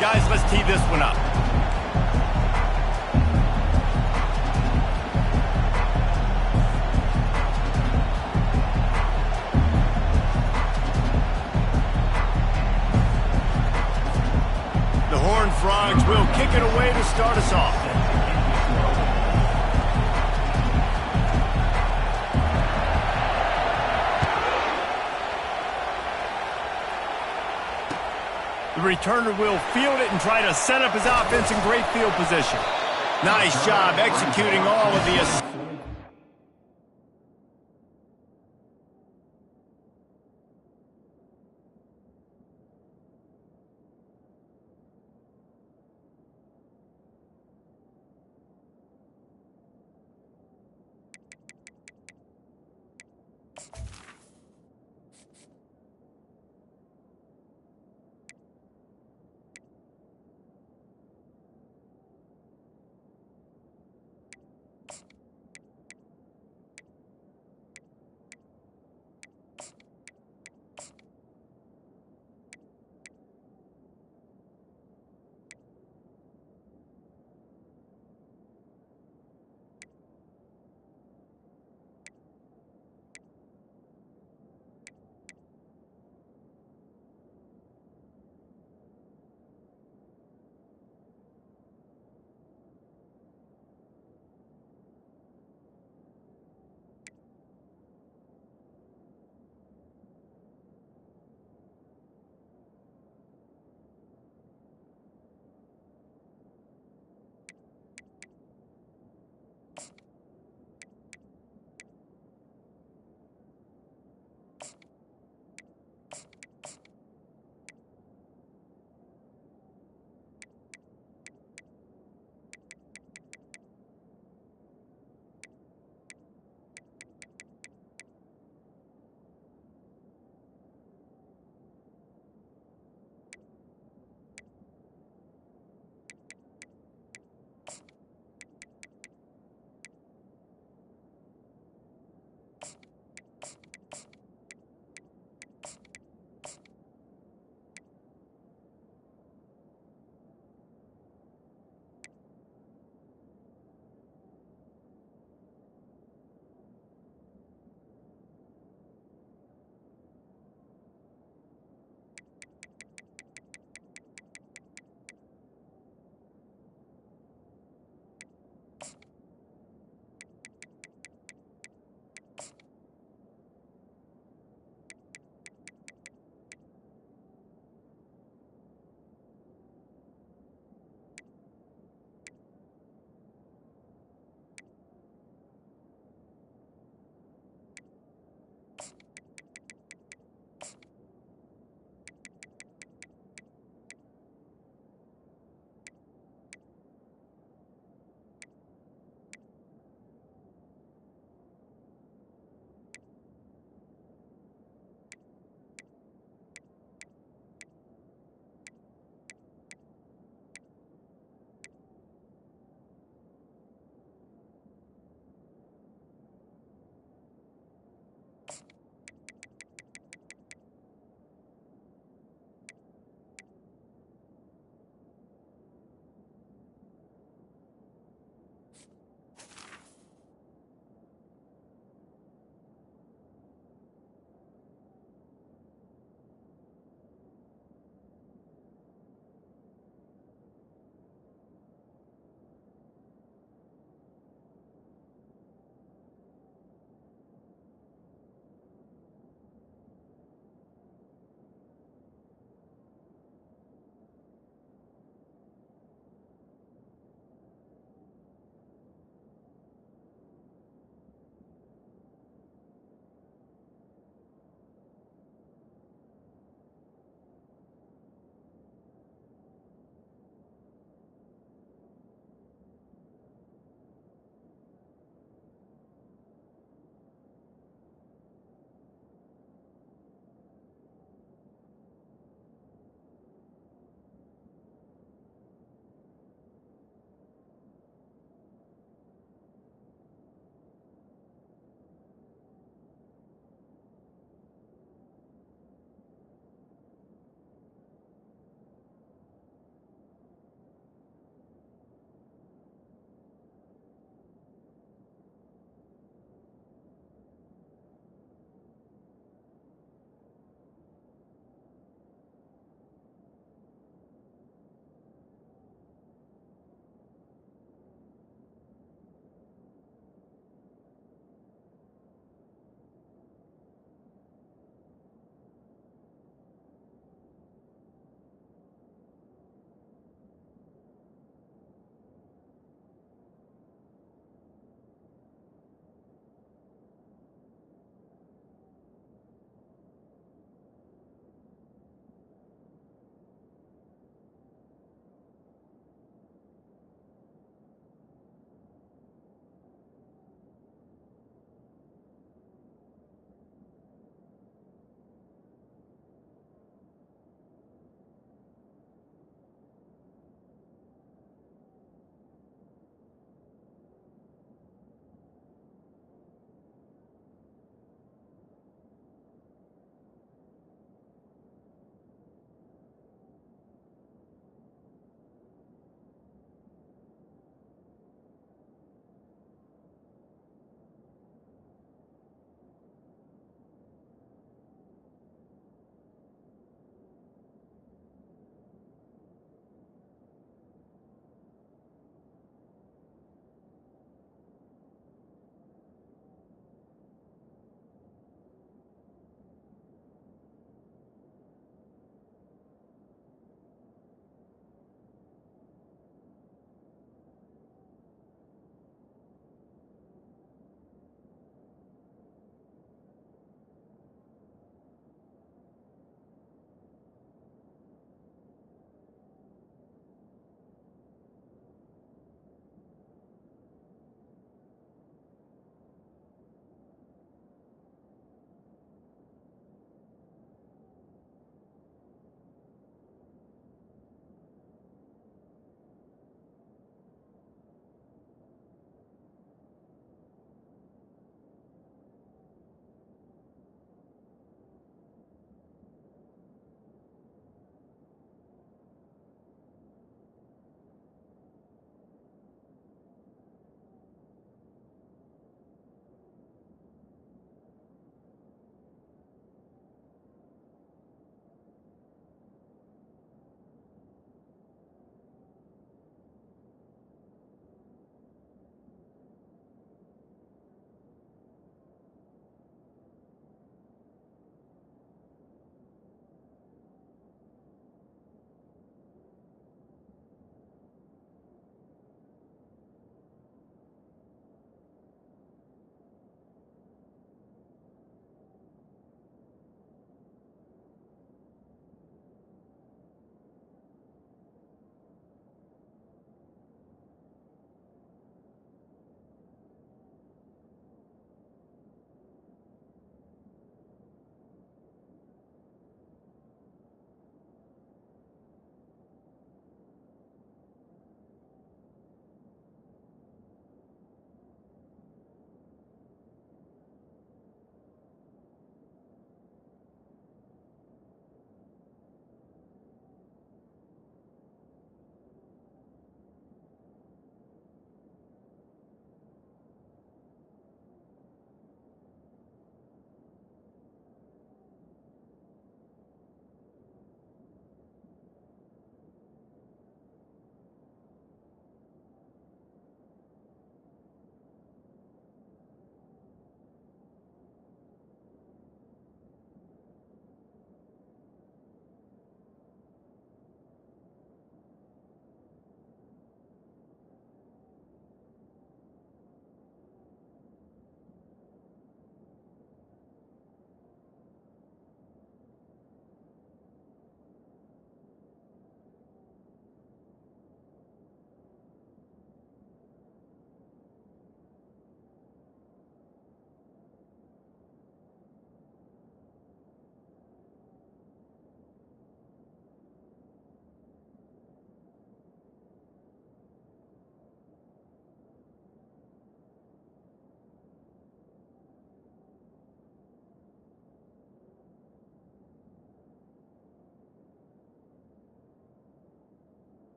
Guys, let's tee this one up. The Horned Frogs will kick it away to start us off. The returner will field it and try to set up his offense in great field position. Nice job executing all of the...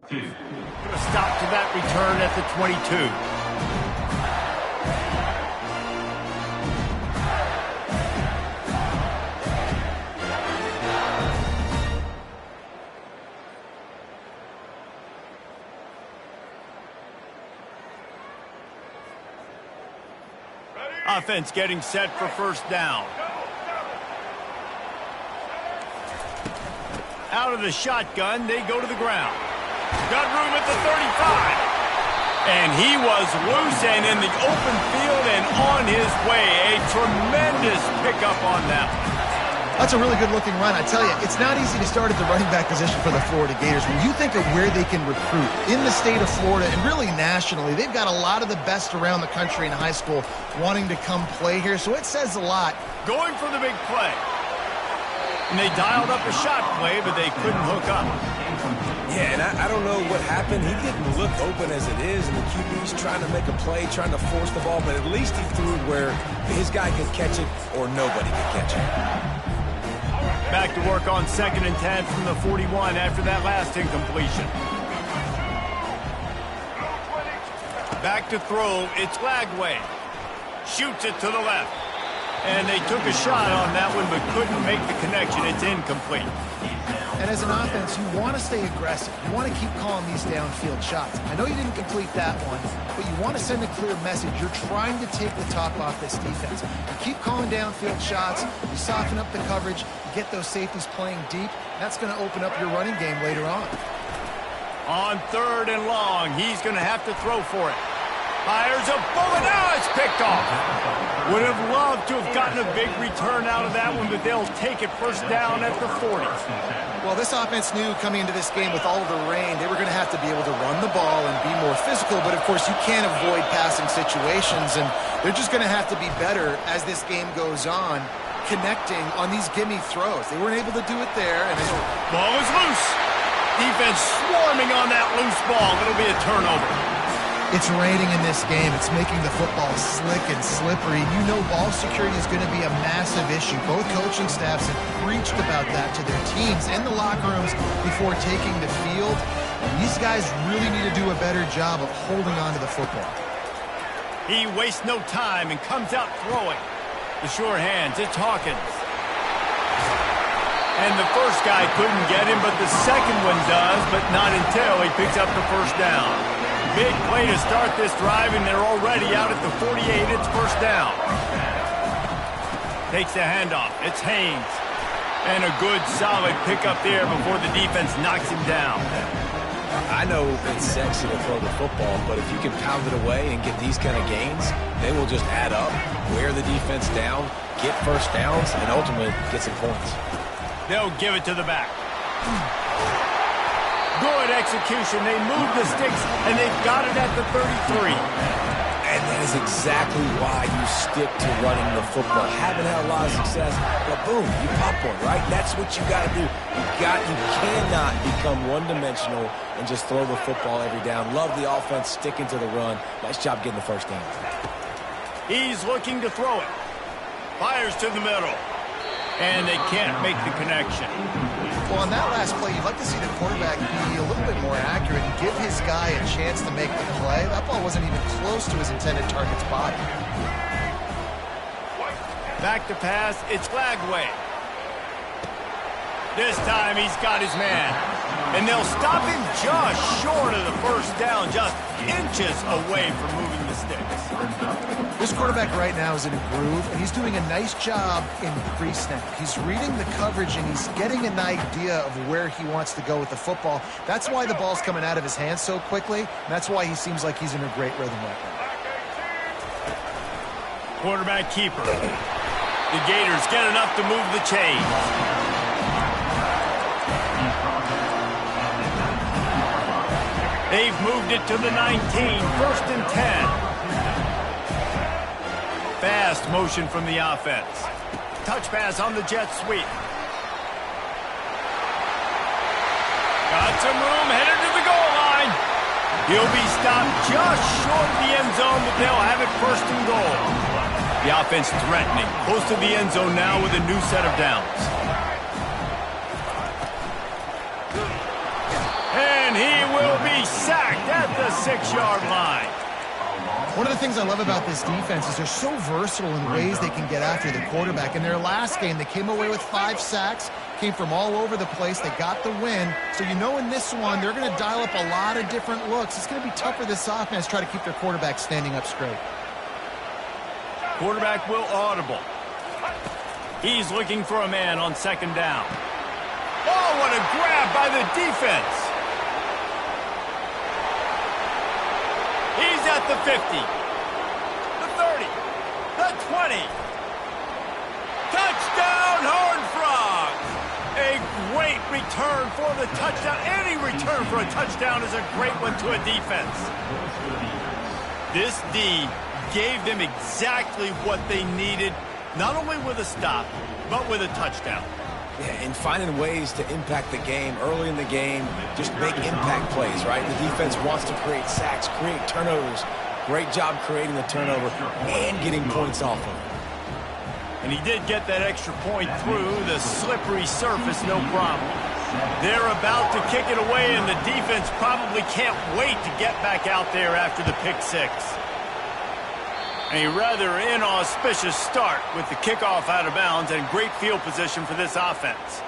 Going to stop to that return at the 22. Offense getting set for first down. Out of the shotgun, they go to the ground. Got room at the 35. And he was loose and in the open field and on his way. A tremendous pickup on that one. That's a really good-looking run. I tell you, it's not easy to start at the running back position for the Florida Gators. When you think of where they can recruit in the state of Florida and really nationally, they've got a lot of the best around the country in high school wanting to come play here, so it says a lot. Going for the big play. And they dialed up a shot play, but they couldn't hook up. Yeah, and I don't know what happened. He didn't look open as it is, and the QB's trying to make a play, trying to force the ball, but at least he threw it where his guy could catch it or nobody could catch it. Back to work on 2nd and 10 from the 41 after that last incompletion. Back to throw, it's Lagway. Shoots it to the left. And they took a shot on that one but couldn't make the connection. It's incomplete. And as an offense, you want to stay aggressive. You want to keep calling these downfield shots. I know you didn't complete that one, but you want to send a clear message. You're trying to take the top off this defense. You keep calling downfield shots. You soften up the coverage. You get those safeties playing deep. That's going to open up your running game later on. On 3rd and long, he's going to have to throw for it. Fires a bullet. Now it's picked off. Would have loved to have gotten a big return out of that one, but they'll take it first down at the 40. Well, this offense knew coming into this game with all of the rain, they were going to have to be able to run the ball and be more physical, but of course you can't avoid passing situations, and they're just going to have to be better as this game goes on, connecting on these gimme throws. They weren't able to do it there. And ball is loose. Defense swarming on that loose ball. It'll be a turnover. It's raining in this game. It's making the football slick and slippery. You know ball security is going to be a massive issue. Both coaching staffs have preached about that to their teams in the locker rooms before taking the field. These guys really need to do a better job of holding on to the football. He wastes no time and comes out throwing. The sure hands, it's Hawkins. And the first guy couldn't get him, but the second one does, but not until he picks up the first down. Big play to start this drive, and they're already out at the 48. It's first down. Takes the handoff. It's Haynes. And a good, solid pickup there before the defense knocks him down. I know it's sexy to throw the football, but if you can pound it away and get these kind of gains, they will just add up, wear the defense down, get first downs, and ultimately get some points. They'll give it to the back. Good execution. They move the sticks, and they've got it at the 33. And that is exactly why you stick to running the football. Haven't had a lot of success, but boom, you pop one, right? That's what you got to do. You cannot become one-dimensional and just throw the football every down. Love the offense sticking to the run. Nice job getting the first down. He's looking to throw it. Fires to the middle. And they can't make the connection. Well, on that last play, you'd like to see the quarterback be a little bit more accurate and give his guy a chance to make the play. That ball wasn't even close to his intended target's body. Back to pass, it's Lagway. This time he's got his man. And they'll stop him just short of the first down, just inches away from moving the sticks. This quarterback right now is in a groove, and he's doing a nice job in pre-snap. He's reading the coverage, and he's getting an idea of where he wants to go with the football. That's why the ball's coming out of his hands so quickly, and that's why he seems like he's in a great rhythm right now. Quarterback keeper. The Gators get enough to move the chains. They've moved it to the 19, 1st and 10. Fast motion from the offense. Touch pass on the jet sweep. Got some room, headed to the goal line. He'll be stopped just short of the end zone, but they'll have it 1st and goal. The offense threatening, close to the end zone now with a new set of downs. And he will 6-yard line. One of the things I love about this defense is they're so versatile in ways they can get after the quarterback. In their last game, they came away with 5 sacks, came from all over the place. They got the win. So you know in this one, they're going to dial up a lot of different looks. It's going to be tough for this offense to try to keep their quarterback standing up straight. Quarterback will audible. He's looking for a man on 2nd down. Oh, what a grab by the defense. He's at the 50, the 30, the 20. Touchdown, Horned Frogs! A great return for the touchdown. Any return for a touchdown is a great one to a defense. This D gave them exactly what they needed, not only with a stop, but with a touchdown. Yeah, and finding ways to impact the game early in the game, just make impact plays, right? The defense wants to create sacks, create turnovers. Great job creating the turnover and getting points off of it. And he did get that extra point through the slippery surface, no problem. They're about to kick it away, and the defense probably can't wait to get back out there after the pick 6. A rather inauspicious start with the kickoff out of bounds and great field position for this offense.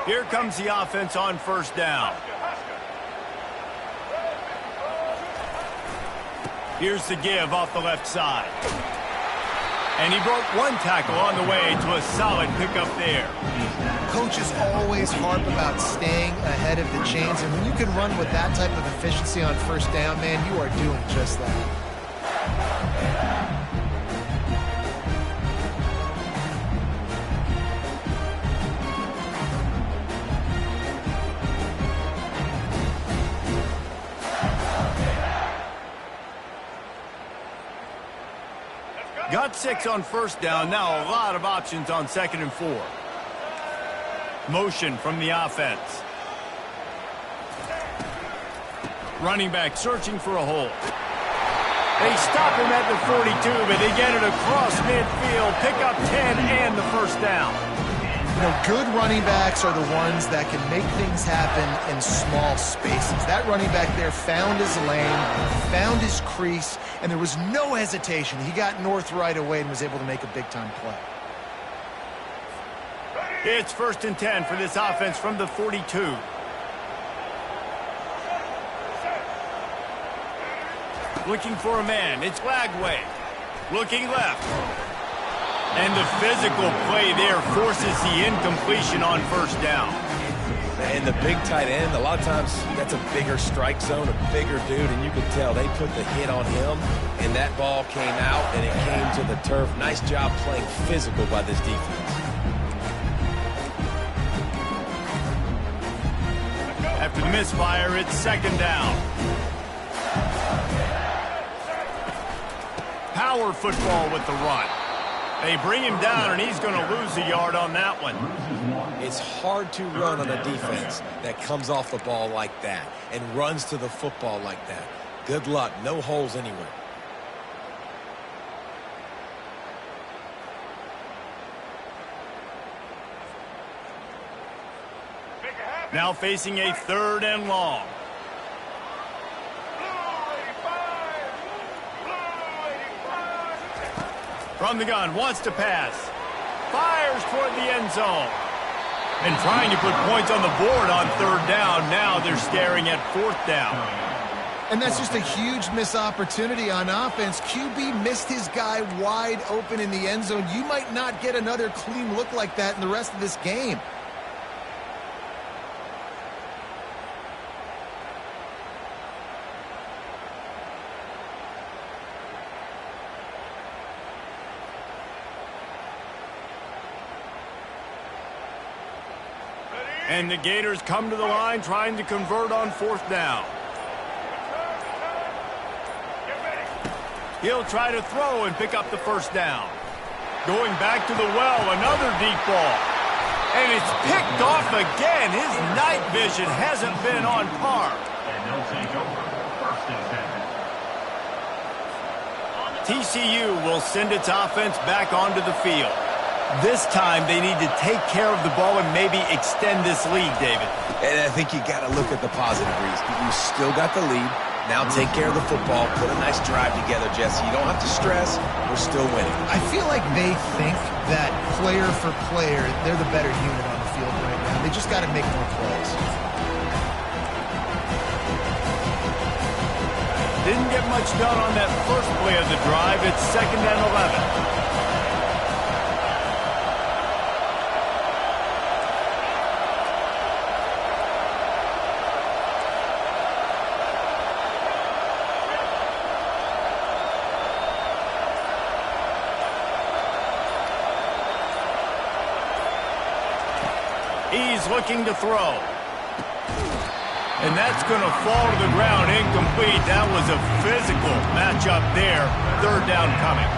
Here comes the offense on 1st down. Here's the give off the left side. And he broke 1 tackle on the way to a solid pickup there. Coaches always harp about staying ahead of the chains, and when you can run with that type of efficiency on 1st down, man, you are doing just that. Got 6 on 1st down. Now a lot of options on 2nd and 4. Motion from the offense. Running back searching for a hole. They stop him at the 42, but they get it across midfield. Pick up 10 and the 1st down. You know, good running backs are the ones that can make things happen in small spaces. That running back there found his lane, found his crease, and there was no hesitation. He got north right away and was able to make a big-time play. It's 1st and 10 for this offense from the 42. Looking for a man. It's Lagway. Looking left. And the physical play there forces the incompletion on 1st down. And the big tight end, a lot of times that's a bigger strike zone, a bigger dude, and you can tell they put the hit on him, and that ball came out, and it came to the turf. Nice job playing physical by this defense. After the misfire, it's 2nd down. Power football with the run. They bring him down, and he's going to lose a yard on that one. It's hard to run on a defense that comes off the ball like that and runs to the football like that. Good luck. No holes anywhere. Now facing a 3rd and long. From the gun, wants to pass. Fires toward the end zone. And trying to put points on the board on 3rd down. Now they're staring at 4th down. And that's just a huge missed opportunity on offense. QB missed his guy wide open in the end zone. You might not get another clean look like that in the rest of this game. And the Gators come to the line trying to convert on 4th down. He'll try to throw and pick up the 1st down. Going back to the well, another deep ball. And it's picked off again. His night vision hasn't been on par. And they'll take over 1st and 10. TCU will send its offense back onto the field. This time, they need to take care of the ball and maybe extend this lead, David. And I think you got to look at the positive, Reese. You still got the lead. Now take care of the football. Put a nice drive together, Jesse. You don't have to stress. We're still winning. I feel like they think that player for player, they're the better unit on the field right now. They just got to make more plays. Didn't get much done on that first play of the drive. It's 2nd and 11. He's looking to throw. And that's going to fall to the ground incomplete. That was a physical matchup there. 3rd down coming.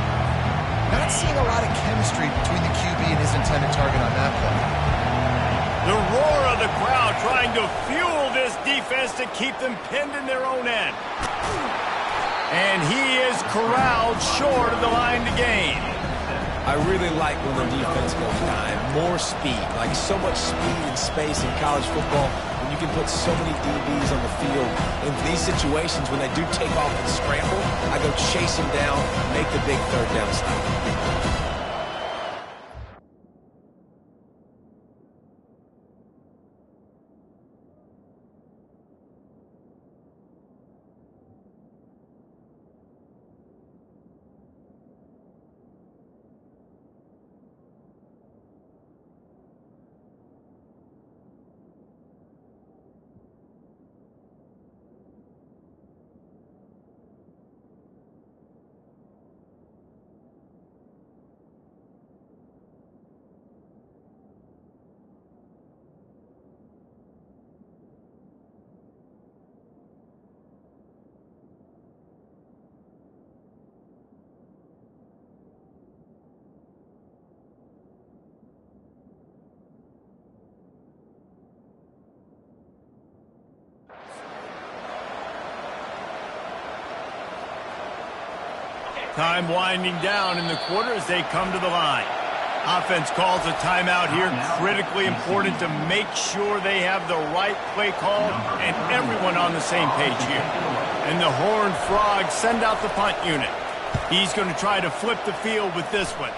Not seeing a lot of chemistry between the QB and his intended target on that play. The roar of the crowd trying to fuel this defense to keep them pinned in their own end. And he is corralled short of the line to gain. I really like when the defense goes dime. More speed, like so much speed and space in college football. When you can put so many DBs on the field. In these situations, when they do take off and scramble, I go chase them down, make the big 3rd down stop. Time winding down in the quarter as they come to the line. Offense calls a timeout here. Critically important to make sure they have the right play call and everyone on the same page here. And the Horned Frogs send out the punt unit. He's going to try to flip the field with this one.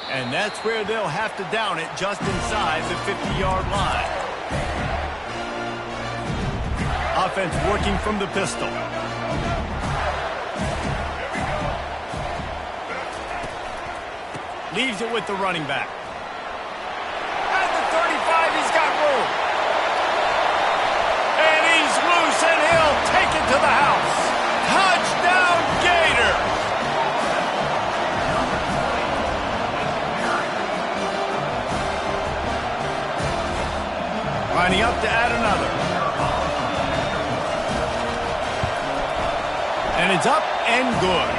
And that's where they'll have to down it just inside the 50-yard line. Offense working from the pistol. Leaves it with the running back. At the 35, he's got room. And he's loose, and he'll take it to the house. Touchdown, Gators! Lining up to add another. And it's up and good.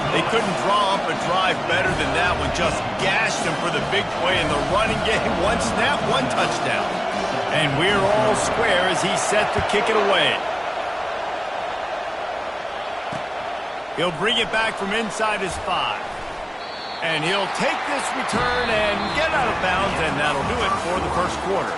They couldn't draw up a drive better than that one. Just gashed him for the big play in the running game. One snap, one touchdown. And we're all square as he's set to kick it away. He'll bring it back from inside his 5. And he'll take this return and get out of bounds, and that'll do it for the first quarter.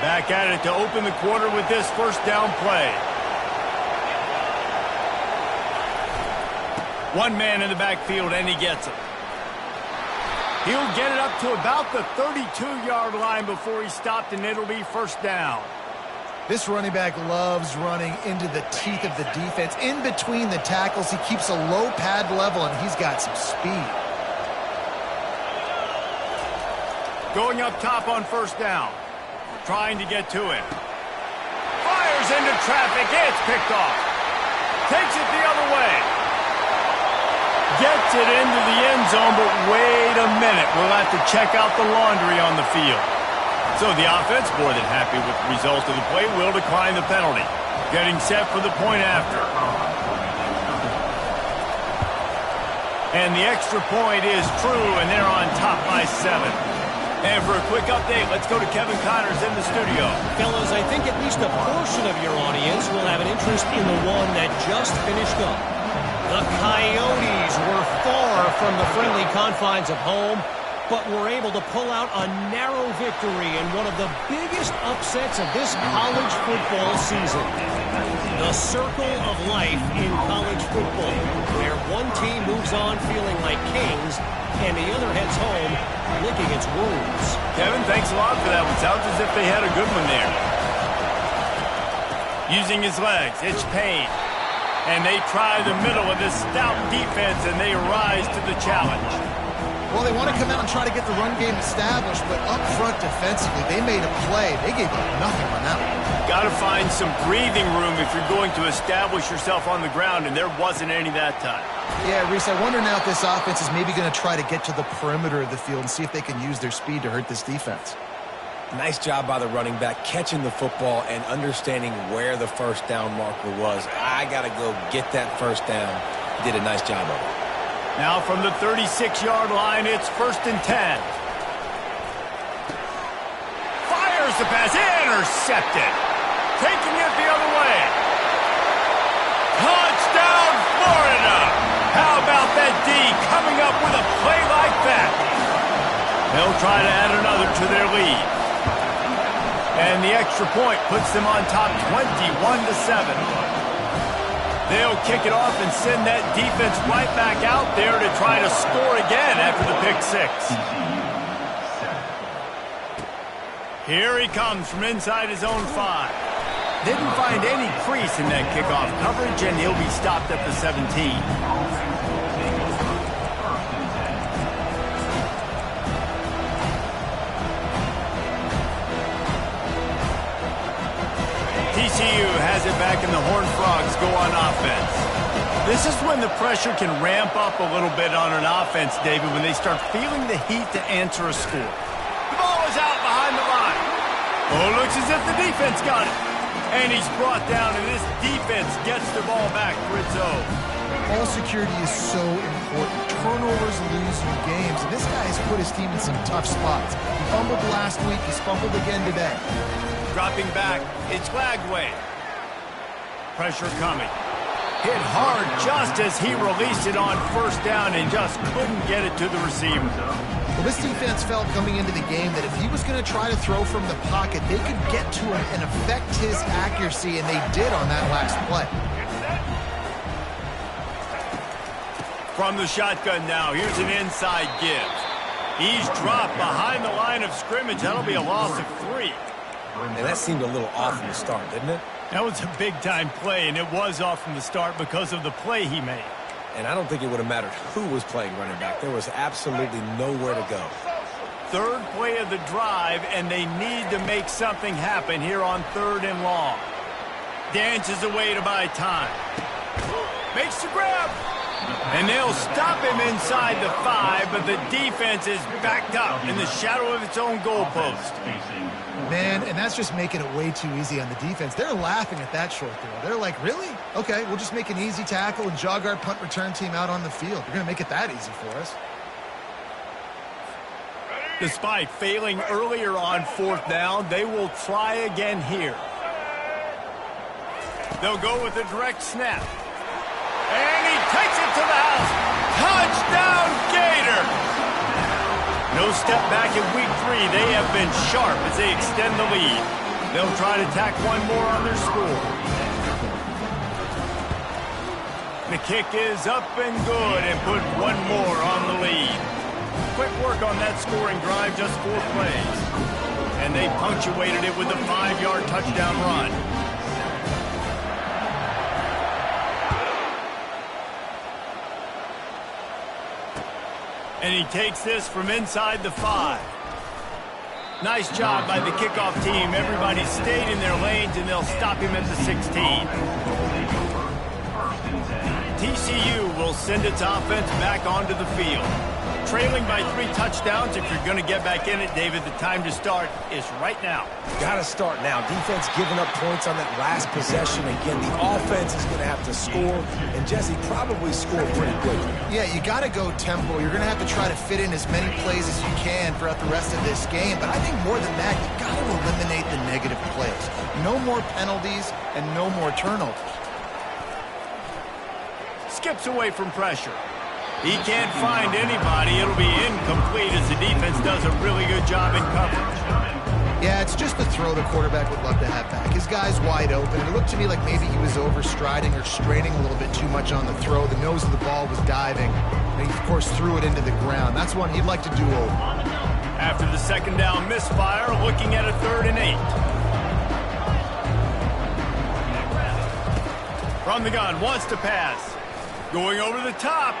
Back at it to open the quarter with this first down play. One man in the backfield, and he gets it. He'll get it up to about the 32-yard line before he's stopped, and it'll be first down. This running back loves running into the teeth of the defense. In between the tackles, he keeps a low pad level, and he's got some speed. Going up top on first down. Trying to get to it. Fires into traffic. It's picked off. Takes it the other way. Gets it into the end zone, but wait a minute. We'll have to check out the laundry on the field. So the offense, more than happy with the result of the play, will decline the penalty. Getting set for the point after. And the extra point is true, and they're on top by 7. And for a quick update, let's go to Kevin Connors in the studio. Fellas, I think at least a portion of your audience will have an interest in the one that just finished up. The Coyotes were far from the friendly confines of home, but were able to pull out a narrow victory in one of the biggest upsets of this college football season. The circle of life in college football, where one team moves on feeling like kings, and the other heads home licking its wounds. Kevin, thanks a lot for that one. Sounds as if they had a good one there. Using his legs, it's Payne. And they try the middle of this stout defense, and they rise to the challenge. Well, they want to come out and try to get the run game established, but up front defensively, they made a play. They gave up nothing on that one. Got to find some breathing room if you're going to establish yourself on the ground, and there wasn't any that time. Yeah, Reese, I wonder now if this offense is maybe going to try to get to the perimeter of the field and see if they can use their speed to hurt this defense. Nice job by the running back, catching the football and understanding where the first down marker was. I got to go get that first down. Did a nice job of it. Now from the 36-yard line, it's 1st and 10. Fires the pass, intercepted. Taking it the other way. Touchdown, Florida! How about that D coming up with a play like that? They'll try to add another to their lead. And the extra point puts them on top 21-7. They'll kick it off and send that defense right back out there to try to score again after the pick six. Here he comes from inside his own 5. Didn't find any crease in that kickoff coverage, and he'll be stopped at the 17. TCU has it back, and the Horned Frogs go on offense. This is when the pressure can ramp up a little bit on an offense, David, when they start feeling the heat to answer a score. The ball is out behind the line. Oh, looks as if the defense got it. And he's brought down, and this defense gets the ball back for its own. Ball security is so important. Turnovers lose you games, and this guy has put his team in some tough spots. He fumbled last week. He's fumbled again today. Dropping back, it's Lagway. Pressure coming. Hit hard just as he released it on first down and just couldn't get it to the receiver. Well, this defense felt coming into the game that if he was going to try to throw from the pocket, they could get to him and affect his accuracy, and they did on that last play. From the shotgun now, here's an inside give. He's dropped behind the line of scrimmage. That'll be a loss of 3. And that seemed a little off from the start, didn't it? That was a big-time play, and it was off from the start because of the play he made. And I don't think it would have mattered who was playing running back. There was absolutely nowhere to go. Third play of the drive, and they need to make something happen here on 3rd and long. Dances away to buy time. Makes the grab. And they'll stop him inside the 5, but the defense is backed up in the shadow of its own goalpost. Man, and that's just making it way too easy on the defense. They're laughing at that short throw. They're like, really? Okay, we'll just make an easy tackle and jog our punt return team out on the field. We're going to make it that easy for us. Despite failing earlier on 4th down, they will try again here. They'll go with a direct snap. And he takes it to the house. Touchdown, Gator! No step back in week 3. They have been sharp as they extend the lead. They'll try to tack one more on their score. The kick is up and good and put one more on the lead. Quick work on that scoring drive, just 4 plays. And they punctuated it with a 5-yard touchdown run. And he takes this from inside the 5. Nice job by the kickoff team. Everybody stayed in their lanes, and they'll stop him at the 16. TCU will send its offense back onto the field. trailing by 3 touchdowns. If you're going to get back in it, David, the time to start is right now. Got to start now. Defense giving up points on that last possession. Again, the offense is going to have to score, and Jesse probably score pretty quickly. Yeah, you got to go tempo. You're going to have to try to fit in as many plays as you can throughout the rest of this game. But I think more than that, you got to eliminate the negative plays. No more penalties and no more turnovers. Skips away from pressure. He can't find anybody. It'll be incomplete as the defense does a really good job in coverage. Yeah, it's just a throw the quarterback would love to have back. His guy's wide open. It looked to me like maybe he was overstriding or straining a little bit too much on the throw. The nose of the ball was diving. And he, of course, threw it into the ground. That's one he'd like to do over. After the second down misfire, looking at a 3rd and 8. From the gun, wants to pass. Going over the top.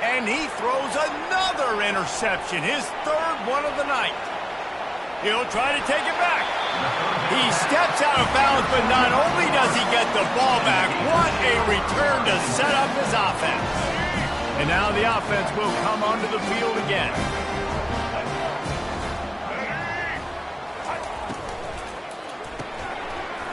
And he throws another interception, his 3rd one of the night. He'll try to take it back. He steps out of bounds, but not only does he get the ball back, what a return to set up his offense. And now the offense will come onto the field again.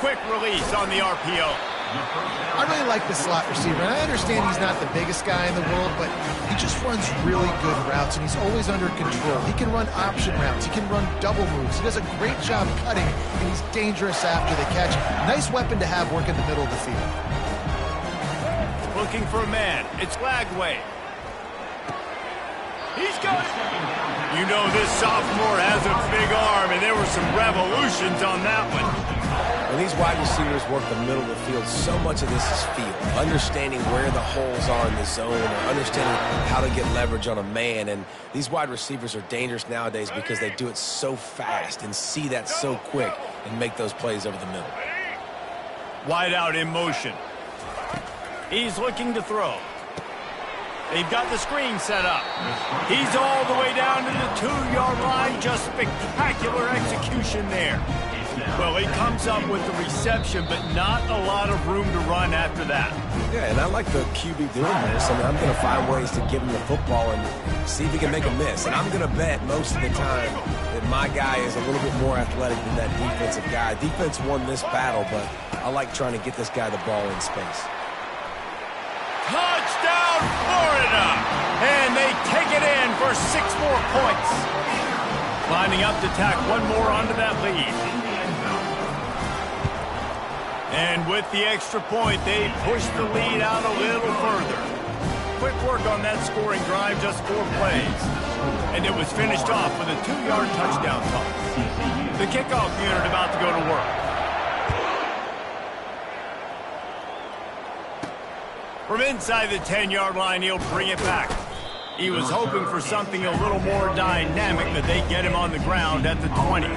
Quick release on the RPO. I really like the slot receiver, and I understand he's not the biggest guy in the world, but he just runs really good routes, and he's always under control. He can run option routes. He can run double moves. He does a great job cutting, and he's dangerous after the catch. Nice weapon to have working the middle of the field. Looking for a man. It's Lagway. He's got it. You know this sophomore has a big arm, and there were some revolutions on that one. When these wide receivers work the middle of the field, so much of this is feel. Understanding where the holes are in the zone, or understanding how to get leverage on a man. And these wide receivers are dangerous nowadays because they do it so fast and see that so quick and make those plays over the middle. Wide out in motion. He's looking to throw. They've got the screen set up. He's all the way down to the 2-yard line. Just spectacular execution there. Well, he comes up with the reception, but not a lot of room to run after that. Yeah, and I like the QB doing this. I mean, I'm going to find ways to give him the football and see if he can make a miss. And I'm going to bet most of the time that my guy is a little bit more athletic than that defensive guy. Defense won this battle, but I like trying to get this guy the ball in space. Touchdown, Florida! And they take it in for 6 more points. Lining up to tack one more onto that lead. And with the extra point, they push the lead out a little further. Quick work on that scoring drive, just 4 plays. And it was finished off with a 2-yard touchdown toss. The kickoff unit about to go to work. From inside the 10-yard line, he'll bring it back. He was hoping for something a little more dynamic, but they get him on the ground at the 20.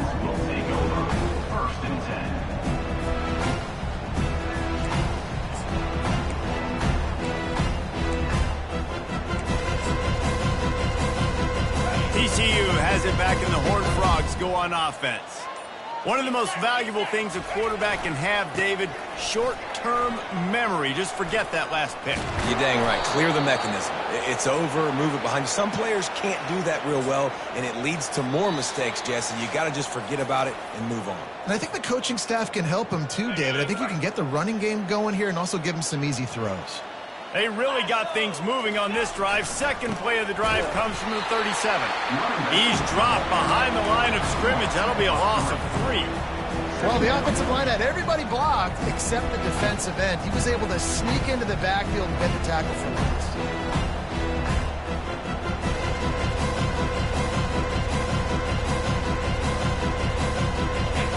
TCU has it back, and the Horned Frogs go on offense. One of the most valuable things a quarterback can have, David, short-term memory. Just forget that last pick. You're dang right. Clear the mechanism. It's over, move it behind you. Some players can't do that real well, and it leads to more mistakes, Jesse. You got to just forget about it and move on. And I think the coaching staff can help him too, David. I think you can get the running game going here and also give him some easy throws. They really got things moving on this drive. Second play of the drive comes from the 37. He's dropped behind the line of scrimmage. That'll be a loss of 3. Well, the offensive line had everybody blocked except the defensive end. He was able to sneak into the backfield and get the tackle for loss.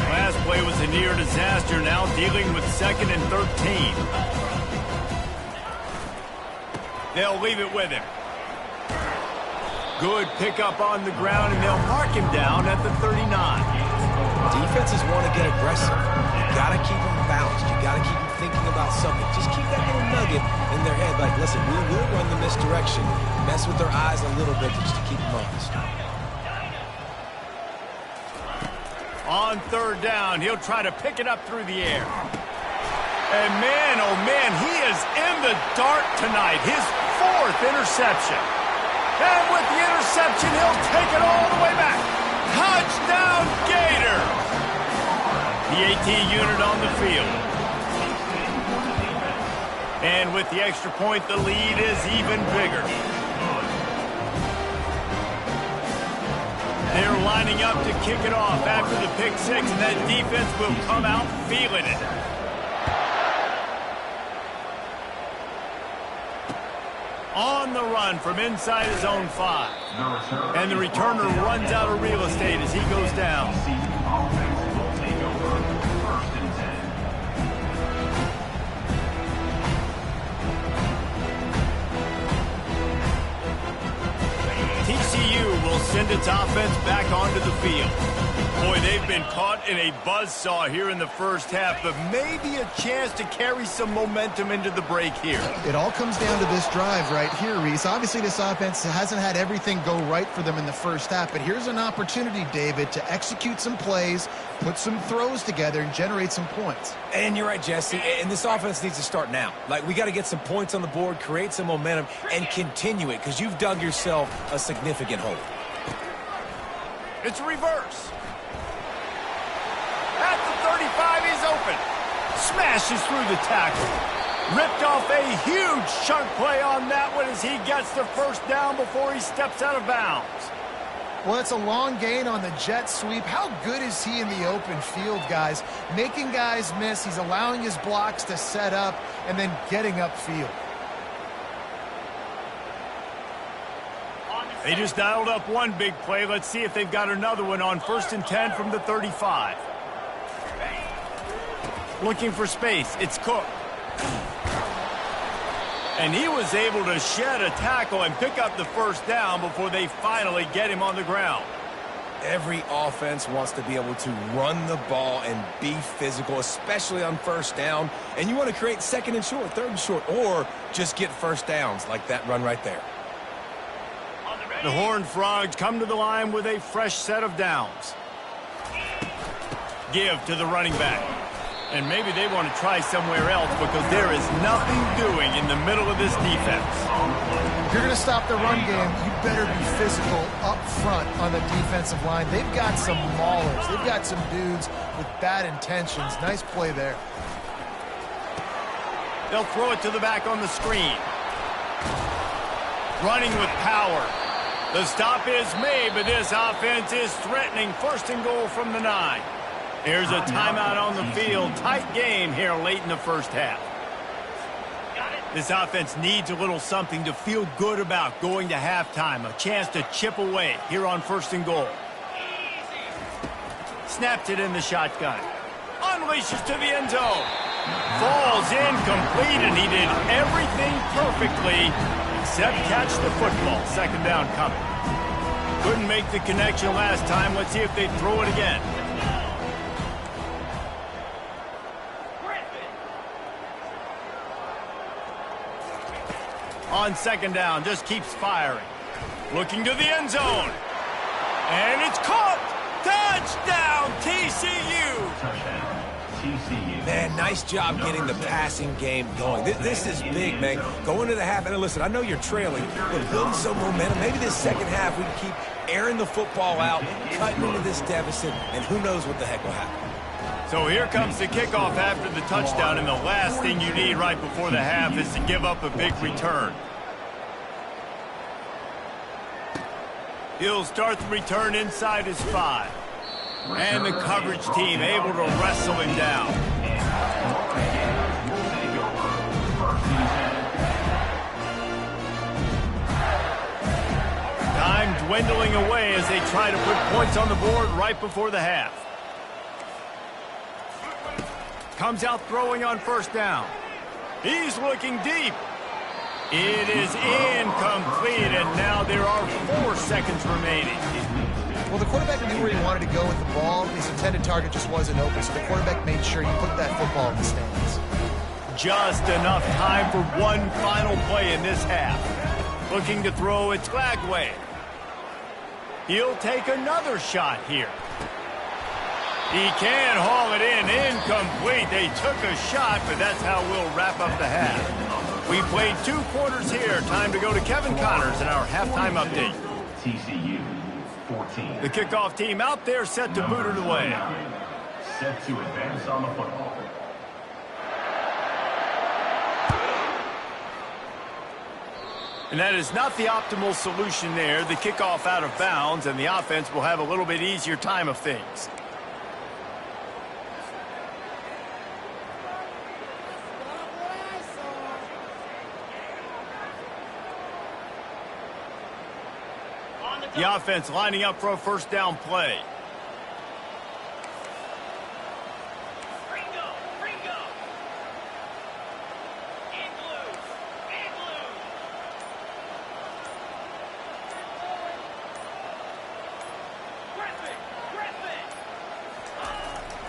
Last play was a near disaster. Now dealing with 2nd and 13. They'll leave it with him. Good pickup on the ground, and they'll mark him down at the 39. Defenses want to get aggressive. You got to keep them balanced. You got to keep them thinking about something. Just keep that little nugget in their head. Like, listen, we will run the misdirection. Mess with their eyes a little bit just to keep them honest. On 3rd down, he'll try to pick it up through the air. And man, oh man, he is in the dark tonight. His 4th interception. And with the interception, he'll take it all the way back. Touchdown, Gator! The AT unit on the field. And with the extra point, the lead is even bigger. They're lining up to kick it off after the pick six, and that defense will come out feeling it. On the run from inside his own 5. And the returner runs out of real estate as he goes down. TCU will send its offense back onto the field. Boy, they've been caught in a buzzsaw here in the first half, but maybe a chance to carry some momentum into the break here. It all comes down to this drive right here, Reese. Obviously, this offense hasn't had everything go right for them in the first half, but here's an opportunity, David, to execute some plays, put some throws together, and generate some points. And you're right, Jesse, and this offense needs to start now. Like, we got to get some points on the board, create some momentum, and continue it, because you've dug yourself a significant hole. It's reverse. At the 35, he's open. Smashes through the tackle. Ripped off a huge chunk play on that one as he gets the first down before he steps out of bounds. Well, it's a long gain on the jet sweep. How good is he in the open field, guys? Making guys miss. He's allowing his blocks to set up and then getting upfield. They just dialed up one big play. Let's see if they've got another one on 1st and 10 from the 35. Looking for space. It's Cook. And he was able to shed a tackle and pick up the first down before they finally get him on the ground. Every offense wants to be able to run the ball and be physical, especially on first down. And you want to create 2nd and short, 3rd and short, or just get first downs like that run right there. The Horned Frogs come to the line with a fresh set of downs. Give to the running back. And maybe they want to try somewhere else because there is nothing doing in the middle of this defense. If you're going to stop the run game, you better be physical up front on the defensive line. They've got some maulers. They've got some dudes with bad intentions. Nice play there. They'll throw it to the back on the screen. Running with power. The stop is made, but this offense is threatening 1st and goal from the 9. Here's a timeout on the field. Tight game here late in the first half. This offense needs a little something to feel good about going to halftime. A chance to chip away here on 1st and goal. Snapped it in the shotgun. Unleashes to the end zone. Falls incomplete, and he did everything perfectly except catch the football. 2nd down coming. Couldn't make the connection last time. Let's see if they throw it again. On 2nd down, just keeps firing. Looking to the end zone. And it's caught! Touchdown, TCU! Man, nice job getting the passing game going. This is big, man. Go into the half, and listen, I know you're trailing, but building some momentum. Maybe this 2nd half we can keep airing the football out, cutting into this deficit, and who knows what the heck will happen. So here comes the kickoff after the touchdown, and the last thing you need right before the half is to give up a big return. He'll start the return inside his 5. And the coverage team able to wrestle him down. Time dwindling away as they try to put points on the board right before the half. Comes out throwing on 1st down. He's looking deep. It is incomplete, and now there are 4 seconds remaining. Well, the quarterback knew where he wanted to go with the ball. His intended target just wasn't open, so the quarterback made sure he put that football in the stands. Just enough time for one final play in this half. Looking to throw, it's Glagway. He'll take another shot here. He can haul it in, incomplete. They took a shot, but that's how we'll wrap up the half. We played 2 quarters here. Time to go to Kevin Connors in our halftime update. TCU 14. The kickoff team out there set to boot it away. Set to advance on the football. And that is not the optimal solution there. The kickoff out of bounds, and the offense will have a little bit easier time of things. The offense lining up for a first down play.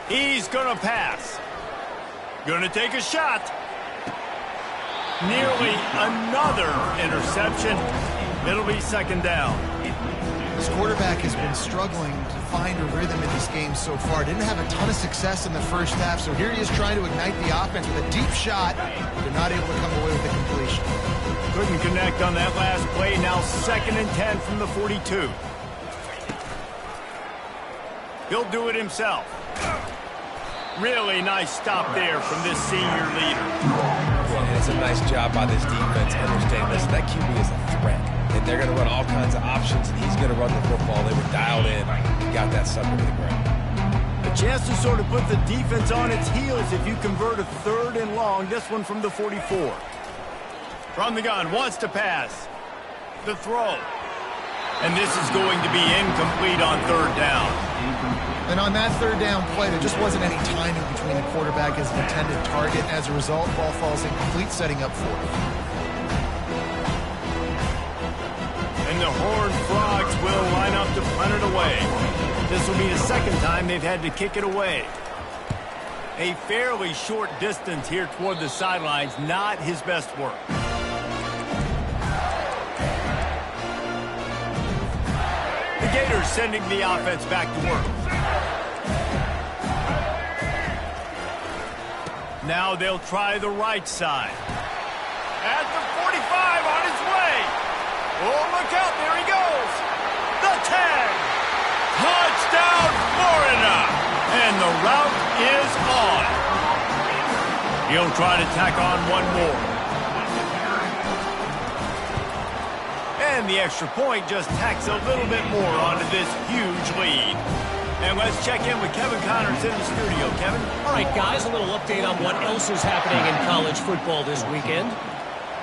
He's going to pass. Going to take a shot. Nearly another interception. It'll be second down. This quarterback has been struggling to find a rhythm in this game so far. Didn't have a ton of success in the first half, so here he is trying to ignite the offense with a deep shot. They're not able to come away with the completion. Couldn't connect on that last play. Now 2nd and 10 from the 42. He'll do it himself. Really nice stop there from this senior leader. Yeah, it's a nice job by this defense understanding this. That QB is a threat, and they're going to run all kinds of options, and he's going to run the football. They were dialed in and got that sucker to the ground. A chance to sort of put the defense on its heels if you convert a 3rd and long. This one from the 44. From the gun, wants to pass. The throw. And this is going to be incomplete on 3rd down. And on that 3rd down play, there just wasn't any timing between the quarterback and his intended target. As a result, ball falls incomplete, setting up 4th. And the Horned Frogs will line up to punt it away. This will be the 2nd time they've had to kick it away. A fairly short distance here toward the sidelines, not his best work. The Gators sending the offense back to work. Now they'll try the right side. At the 45 on his way. Oh, look out. There he goes. The tag. Touchdown, Florida. And the route is on. He'll try to tack on one more. And the extra point just tacks a little bit more onto this huge lead. And let's check in with Kevin Connors in the studio. Kevin? All right, guys, a little update on what else is happening in college football this weekend.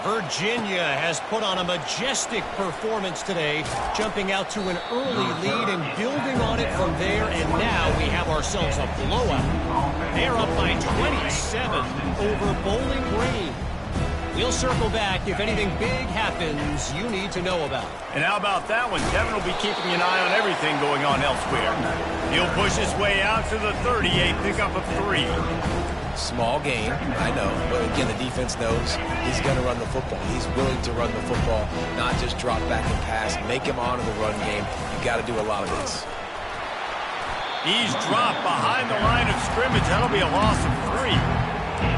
Virginia has put on a majestic performance today, jumping out to an early lead and building on it from there, and now we have ourselves a blowout. They're up by 27 over Bowling Green. We'll circle back if anything big happens you need to know about. And how about that one? Kevin will be keeping an eye on everything going on elsewhere. He'll push his way out to the 38, pickup of 3. Small gain, I know, but again, the defense knows he's going to run the football. He's willing to run the football, not just drop back and pass, make him honor the run game. You got to do a lot of this. He's dropped behind the line of scrimmage. That'll be a loss of 3.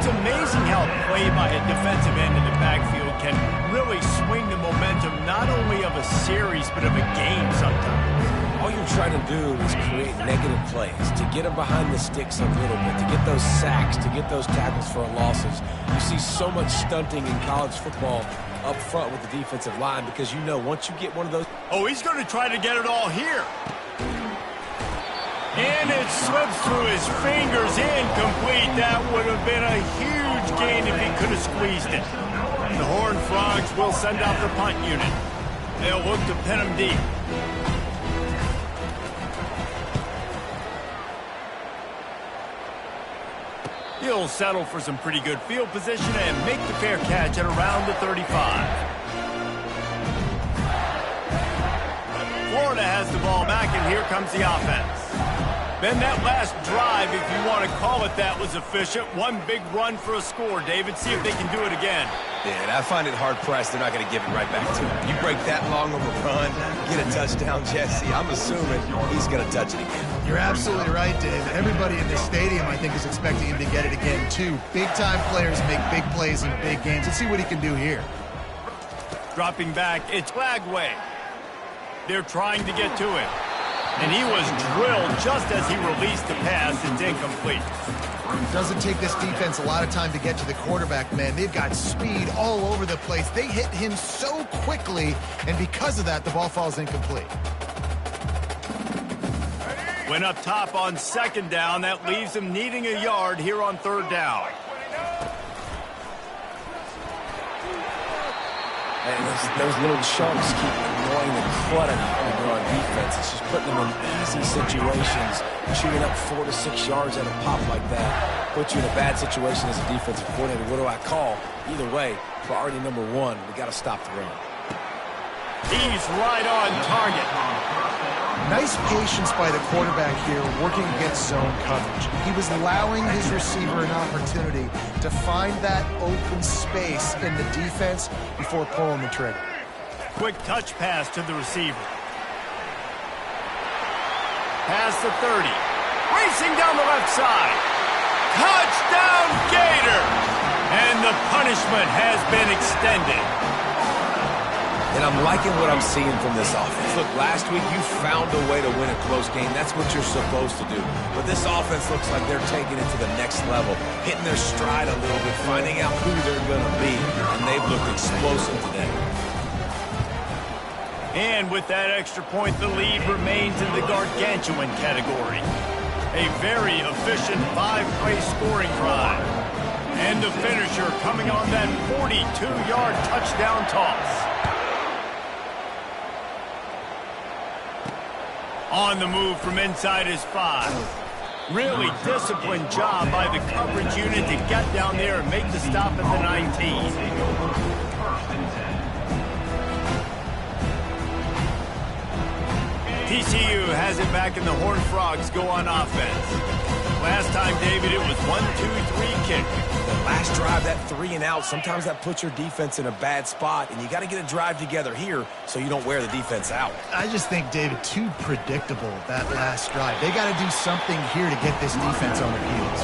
It's amazing how play by a defensive end in the backfield can really swing the momentum not only of a series but of a game sometimes. All you're trying to do is create negative plays, to get them behind the sticks a little bit, to get those sacks, to get those tackles for losses. You see so much stunting in college football up front with the defensive line because you know once you get one of those... Oh, he's going to try to get it all here. And it slips through his fingers, incomplete. That would have been a huge gain if he could have squeezed it. The Horned Frogs will send out the punt unit. They'll look to pin him deep. He'll settle for some pretty good field position and make the fair catch at around the 35. Florida has the ball back, and here comes the offense. Ben, that last drive, if you want to call it that, was efficient. One big run for a score, David. See if they can do it again. Yeah, and I find it hard-pressed they're not going to give it right back to him. You break that long of a run, get a touchdown, Jesse, I'm assuming he's going to touch it again. You're absolutely right, Dave. Everybody in this stadium, I think, is expecting him to get it again, too. Big-time players make big plays in big games. Let's see what he can do here. Dropping back, it's Lagway. They're trying to get to him. And he was drilled just as he released the pass. It's incomplete. It doesn't take this defense a lot of time to get to the quarterback, man. They've got speed all over the place. They hit him so quickly, and because of that, the ball falls incomplete. Went up top on second down. That leaves him needing a yard here on third down. And those little chunks keep annoying and cluttering when you're on defense. It's just putting them in easy situations. Shooting up 4 to 6 yards at a pop like that puts you in a bad situation as a defensive coordinator. What do I call? Either way, priority number one, we got to stop the run. He's right on target. Nice patience by the quarterback here, working against zone coverage. He was allowing his receiver an opportunity to find that open space in the defense before pulling the trigger. Quick touch pass to the receiver. Pass the 30. Racing down the left side. Touchdown, Gator! And the punishment has been extended. And I'm liking what I'm seeing from this offense. Look, last week you found a way to win a close game. That's what you're supposed to do. But this offense looks like they're taking it to the next level, hitting their stride a little bit, finding out who they're going to be. And they've looked explosive today. And with that extra point, the lead remains in the gargantuan category. A very efficient 5-play scoring drive. And the finisher coming on that 42-yard touchdown toss. On the move from inside his 5. Really disciplined job by the coverage unit to get down there and make the stop at the 19. TCU has it back, and the Horned Frogs go on offense. Last time, David, it was 1-2-3 kick. The last drive, that 3 and out, sometimes that puts your defense in a bad spot, and you got to get a drive together here so you don't wear the defense out. I just think, David, too predictable, that last drive. They got to do something here to get this defense on their heels.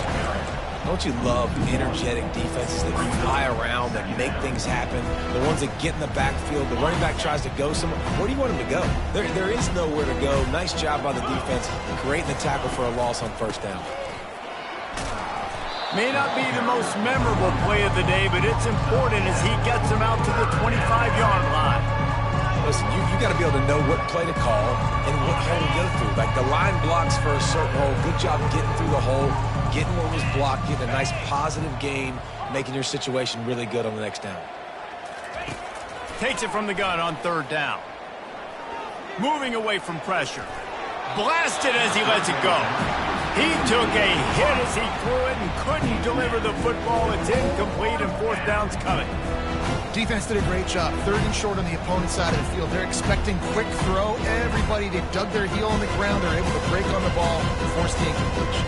Don't you love energetic defenses that fly around, that make things happen? The ones that get in the backfield, the running back tries to go somewhere. Where do you want him to go? There is nowhere to go. Nice job by the defense, creating the tackle for a loss on first down. May not be the most memorable play of the day, but it's important as he gets him out to the 25-yard line. Listen, you got to be able to know what play to call and what hole to go through. Like the line blocks for a certain hole. Good job getting through the hole, getting what was blocked, getting a nice positive gain, making your situation really good on the next down. Takes it from the gun on third down. Moving away from pressure. Blasted as he lets it go. He took a hit as he threw it and couldn't deliver the football. It's incomplete, and fourth down's coming. Defense did a great job. Third and short on the opponent's side of the field. They're expecting quick throw. Everybody, they dug their heel on the ground. They're able to break on the ball and force the incompletion.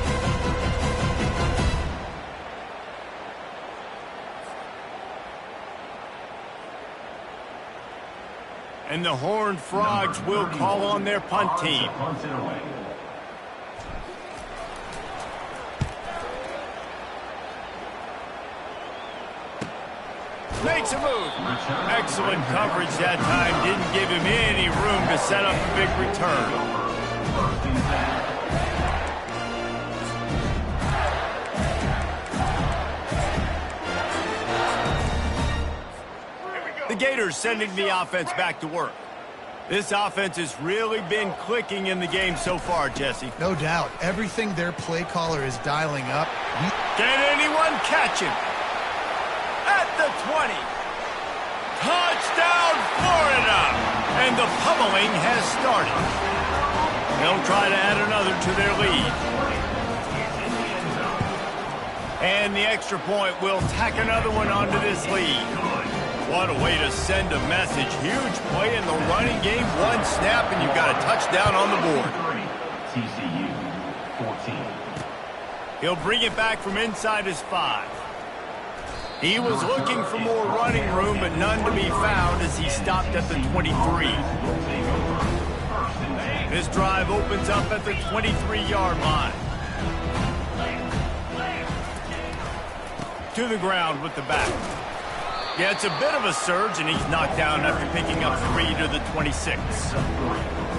And the Horned Frogs will call on their punt team. Makes a move. Excellent coverage that time. Didn't give him any room to set up a big return. The Gators sending the offense back to work. This offense has really been clicking in the game so far, Jesse. No doubt. Everything their play caller is dialing up. Can anyone catch him? At the 20. Touchdown, Florida! And the pummeling has started. They'll try to add another to their lead. And the extra point will tack another one onto this lead. What a way to send a message. Huge play in the running game. One snap, and you've got a touchdown on the board. TCU 14. He'll bring it back from inside his 5. He was looking for more running room, but none to be found as he stopped at the 23. This drive opens up at the 23-yard line. To the ground with the back. Yeah, it's a bit of a surge, and he's knocked down after picking up 3 to the 26.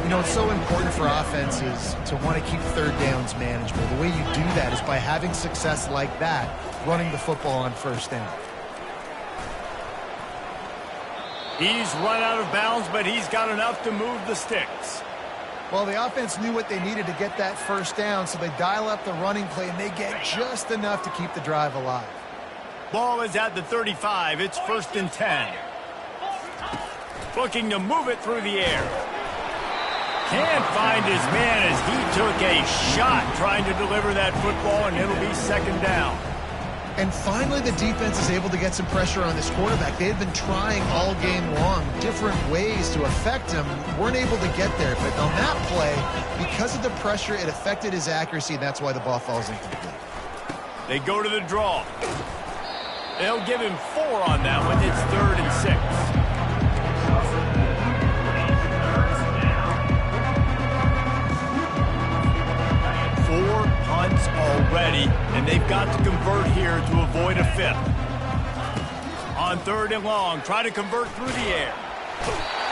You know, it's so important for offenses to want to keep third downs manageable. The way you do that is by having success like that, running the football on first down. He's run out of bounds, but he's got enough to move the sticks. Well, the offense knew what they needed to get that first down, so they dial up the running play, and they get just enough to keep the drive alive. Ball is at the 35. It's 1st and 10. Looking to move it through the air. Can't find his man as he took a shot trying to deliver that football, and it'll be 2nd down. And finally, the defense is able to get some pressure on this quarterback. They had been trying all game long different ways to affect him. Weren't able to get there. But on that play, because of the pressure, it affected his accuracy, and that's why the ball falls incomplete. They go to the draw. They'll give him 4 on that one. It's 3rd and 6. Punts already, and they've got to convert here to avoid a 5th. On 3rd and long, try to convert through the air.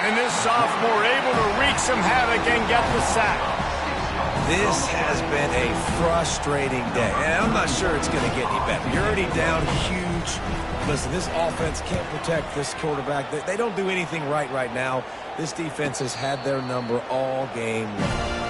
And this sophomore able to wreak some havoc and get the sack. This has been a frustrating day, and I'm not sure it's going to get any better. You're already down huge. Listen, this offense can't protect this quarterback. They don't do anything right now. This defense has had their number all game long.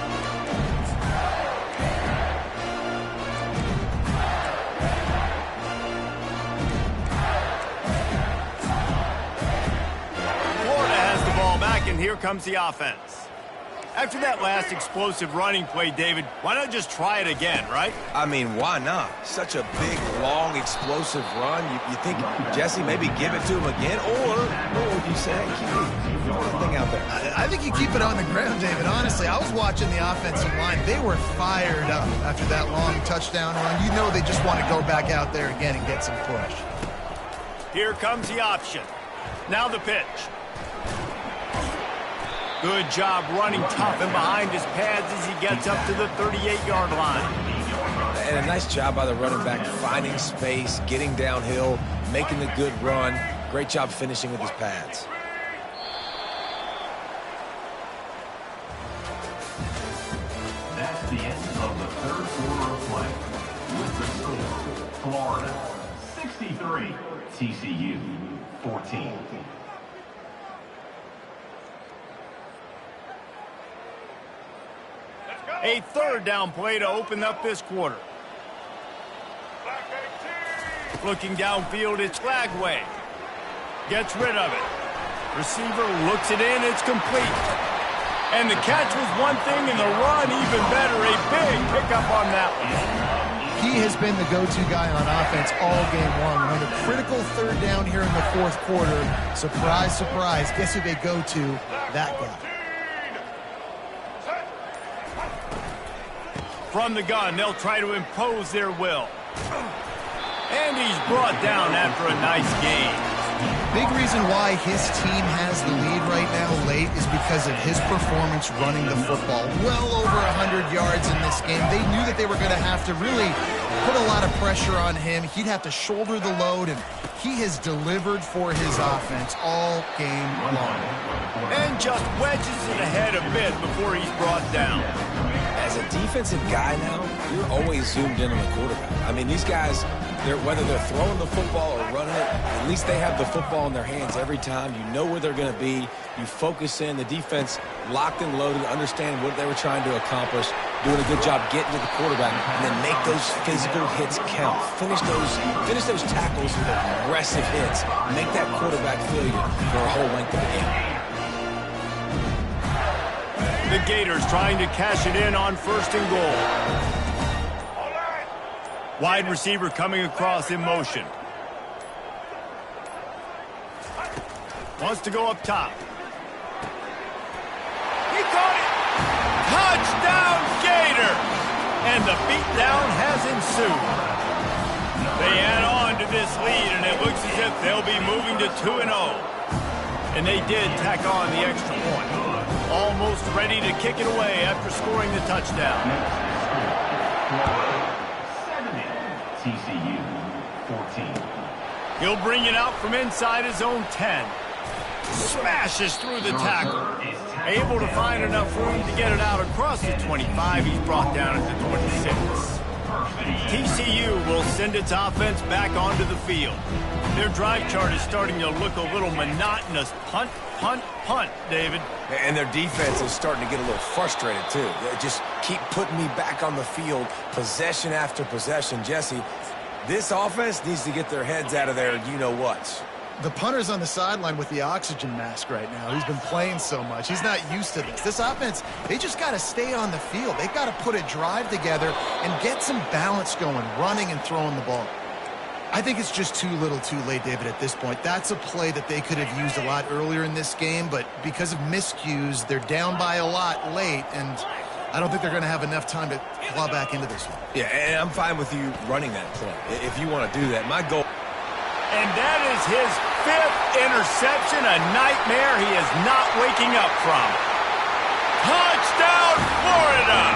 And here comes the offense. After that last explosive running play, David, why not just try it again, right? I mean, why not? Such a big, long, explosive run. You think, Jesse, maybe give it to him again? Or what would you say? Keep the thing out there. I think you keep it on the ground, David. Honestly, I was watching the offensive line. They were fired up after that long touchdown run. You know they just want to go back out there again and get some push. Here comes the option. Now the pitch. Good job running tough and behind his pads as he gets up to the 38-yard line. And a nice job by the running back, finding space, getting downhill, making the good run. Great job finishing with his pads. That's the end of the 3rd quarter of play. With the score, Florida 63, TCU 14. A 3rd down play to open up this quarter. Looking downfield, it's Flagway. Gets rid of it. Receiver looks it in, it's complete. And the catch was one thing, and the run even better. A big pickup on that one. He has been the go-to guy on offense all game long. On a critical 3rd down here in the 4th quarter, surprise, surprise, guess who they go to? That guy. From the gun, they'll try to impose their will. And he's brought down after a nice game. Big reason why his team has the lead right now late is because of his performance running the football. Well over 100 yards in this game. They knew that they were going to have to really put a lot of pressure on him. He'd have to shoulder the load, and he has delivered for his offense all game long. And just wedges it ahead a bit before he's brought down. As a defensive guy now, you're always zoomed in on the quarterback. I mean, these guys, whether they're throwing the football or running it, at least they have the football in their hands every time. You know where they're going to be. You focus in. The defense locked and loaded, understand what they were trying to accomplish, doing a good job getting to the quarterback, and then make those physical hits count. Finish those tackles with aggressive hits. Make that quarterback feel you for a whole length of the game. The Gators trying to cash it in on 1st and goal. Wide receiver coming across in motion. Wants to go up top. He caught it! Touchdown, Gator! And the beatdown has ensued. They add on to this lead, and it looks as if they'll be moving to 2-0. And they did tack on the extra point. Almost ready to kick it away after scoring the touchdown. 70, TCU, 14. He'll bring it out from inside his own 10. Smashes through the tackle. Able to find enough room to get it out across the 25. He's brought down at the 26. TCU will send its offense back onto the field. Their drive chart is starting to look a little monotonous. Punt, punt, punt, David. And their defense is starting to get a little frustrated, too. They just keep putting me back on the field, possession after possession. Jesse, this offense needs to get their heads out of there, you-know-what. The punter's on the sideline with the oxygen mask right now. He's been playing so much. He's not used to this. This offense, they just got to stay on the field. They've got to put a drive together and get some balance going, running and throwing the ball. I think it's just too little too late, David, at this point. That's a play that they could have used a lot earlier in this game, but because of miscues, they're down by a lot late, and I don't think they're going to have enough time to claw back into this one. Yeah, and I'm fine with you running that play if you want to do that. My goal... And that is his 5th interception, a nightmare he is not waking up from. Touchdown, Florida!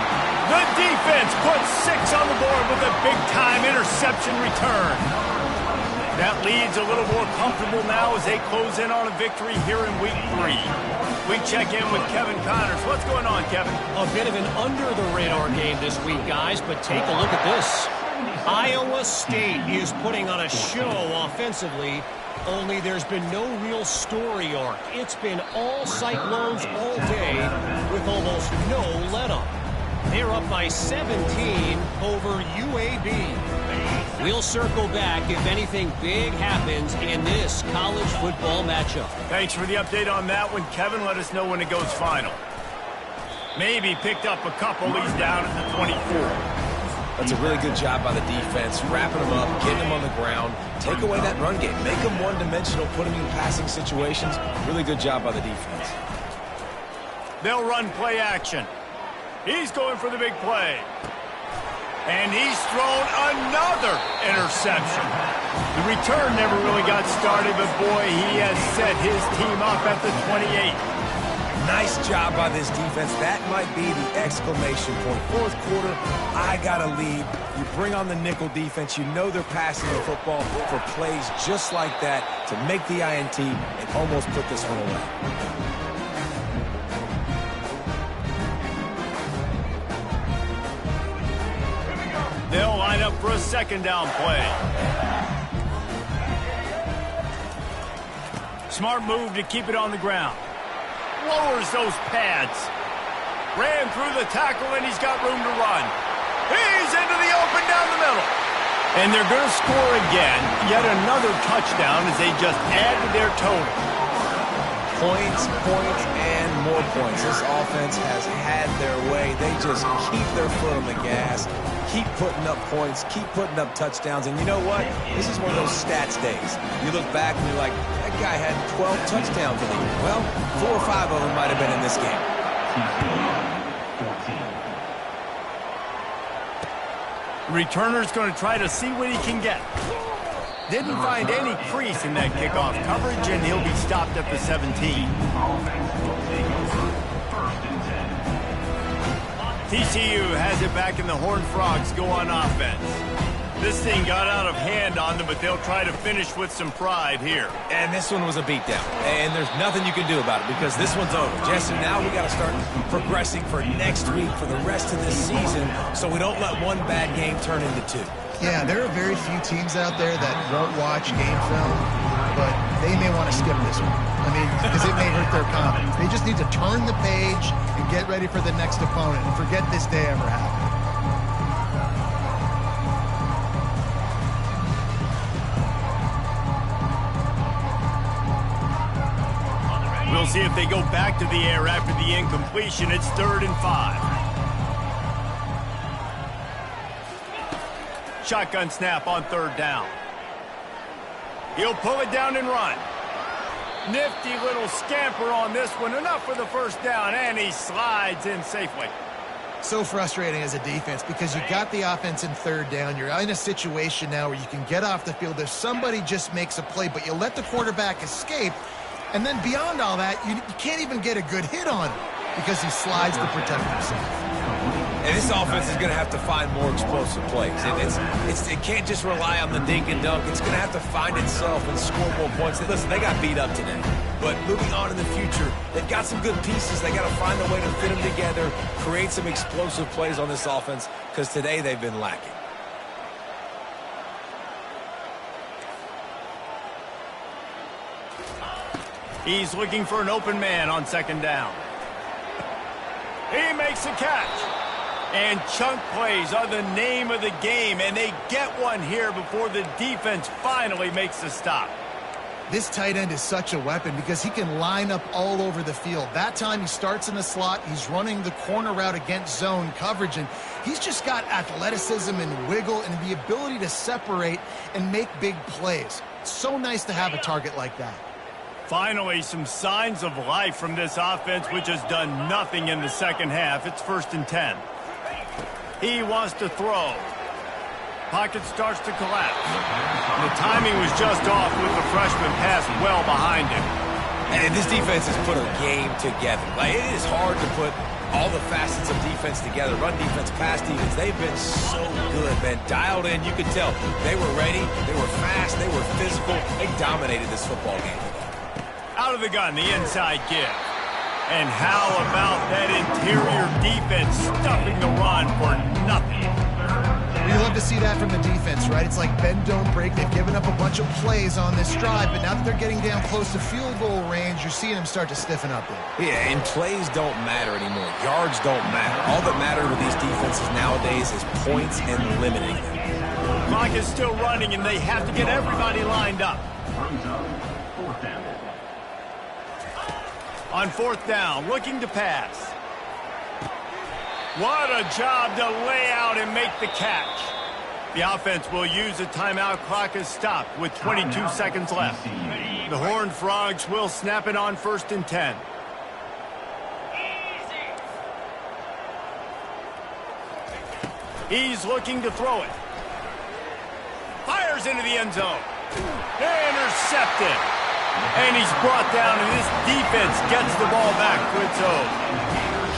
The defense puts 6 on the board with a big-time interception return. That lead's a little more comfortable now as they close in on a victory here in Week 3. We check in with Kevin Connors. What's going on, Kevin? A bit of an under-the-radar game this week, guys, but take a look at this. Iowa State is putting on a show offensively, only there's been no real story arc. It's been all Cyclones all day with almost no let-up. They're up by 17 over UAB. We'll circle back if anything big happens in this college football matchup. Thanks for the update on that one, Kevin. Let us know when it goes final. Maybe picked up a couple. He's down at the 24. That's a really good job by the defense, wrapping them up, getting them on the ground, take away that run game, make them one-dimensional, put them in passing situations. Really good job by the defense. They'll run play action. He's going for the big play. And he's thrown another interception. The return never really got started, but boy, he has set his team up at the 28. Nice job by this defense. That might be the exclamation point. 4th quarter, I got a lead. You bring on the nickel defense. You know they're passing the football for plays just like that to make the INT and almost put this one away. They'll line up for a 2nd down play. Smart move to keep it on the ground. Lowers those pads. Ran through the tackle, and he's got room to run. He's into the open down the middle. And they're going to score again. Yet another touchdown as they just add to their total. Points, points, and more points. This offense has had their way. They just keep their foot on the gas, keep putting up points, keep putting up touchdowns. And you know what? This is one of those stats days. You look back and you're like, that guy had 12 touchdowns in the year. Well, 4 or 5 of them might have been in this game. Returner's going to try to see what he can get. Didn't find any crease in that kickoff coverage, and he'll be stopped at the 17. TCU has it back, and the Horned Frogs go on offense. This thing got out of hand on them, but they'll try to finish with some pride here. And this one was a beatdown. And there's nothing you can do about it because this one's over. Jesse, now we got to start progressing for next week, for the rest of this season, so we don't let one bad game turn into 2. Yeah, there are very few teams out there that won't watch game film, but they may want to skip this one. I mean, because it may hurt their confidence. They just need to turn the page and get ready for the next opponent and forget this day ever happened. We'll see if they go back to the air after the incompletion. It's 3rd and 5. Shotgun snap on 3rd down. He'll pull it down and run. Nifty little scamper on this one. Enough for the 1st down, and he slides in safely. So frustrating as a defense because you got the offense in third down. You're in a situation now where you can get off the field if somebody just makes a play, but you let the quarterback escape. And then beyond all that, you can't even get a good hit on him because he slides to protect himself. And this offense is going to have to find more explosive plays. It can't just rely on the dink and dunk. It's going to have to find itself and score more points. Listen, they got beat up today. But moving on in the future, they've got some good pieces. They got to find a way to fit them together, create some explosive plays on this offense, because today they've been lacking. He's looking for an open man on second down. He makes a catch. And chunk plays are the name of the game, and they get one here before the defense finally makes the stop. This tight end is such a weapon because he can line up all over the field. That time he starts in the slot, he's running the corner route against zone coverage, and he's just got athleticism and wiggle and the ability to separate and make big plays. It's so nice to have a target like that. Finally, some signs of life from this offense, which has done nothing in the second half. It's 1st and 10. He wants to throw. Pocket starts to collapse. The timing was just off with the freshman pass well behind him. And this defense has put a game together. Like, it is hard to put all the facets of defense together. Run defense, pass defense. They've been so good, man. Dialed in, you could tell. They were ready. They were fast. They were physical. They dominated this football game. Out of the gun, the inside give. And how about that interior defense stuffing the run for nothing? We love to see that from the defense, right? It's like bend, don't break. They've given up a bunch of plays on this drive, but now that they're getting down close to field goal range, you're seeing them start to stiffen up there. Yeah, and plays don't matter anymore. Yards don't matter. All that matters with these defenses nowadays is points and limiting them. Clock is still running, and they have to get everybody lined up. On 4th down, looking to pass. What a job to lay out and make the catch. The offense will use a timeout. Clock is stopped with 22 seconds left. The Horned Frogs will snap it on 1st and 10. He's looking to throw it. Fires into the end zone. Intercepted. And he's brought down, and this defense gets the ball back to its own.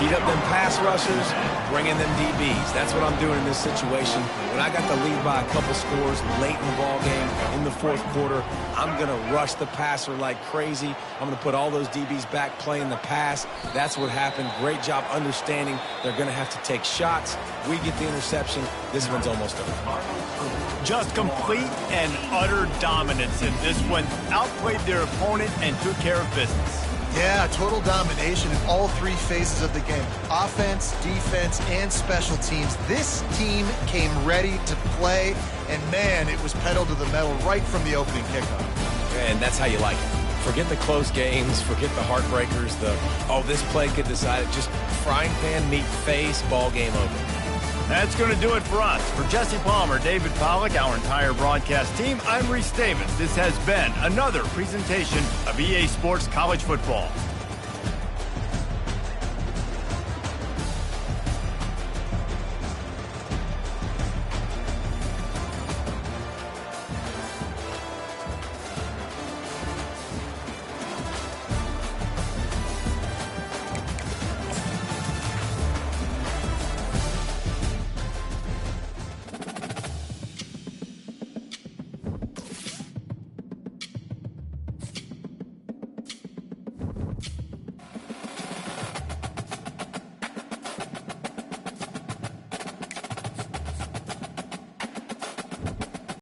Heat up them pass rushers, bring in them DBs. That's what I'm doing in this situation. When I got the lead by a couple scores late in the ball game, in the 4th quarter, I'm going to rush the passer like crazy. I'm going to put all those DBs back playing the pass. That's what happened. Great job understanding they're going to have to take shots. We get the interception. This one's almost over. Just complete and utter dominance in this one. Outplayed their opponent and took care of business. Yeah, total domination in all three phases of the game. Offense, defense, and special teams. This team came ready to play, and man, it was pedal to the metal right from the opening kickoff. And that's how you like it. Forget the close games, forget the heartbreakers, this play could decide it. Just frying pan meet face, ball game over. That's going to do it for us. For Jesse Palmer, David Pollack, our entire broadcast team, I'm Reese Davis. This has been another presentation of EA Sports College Football.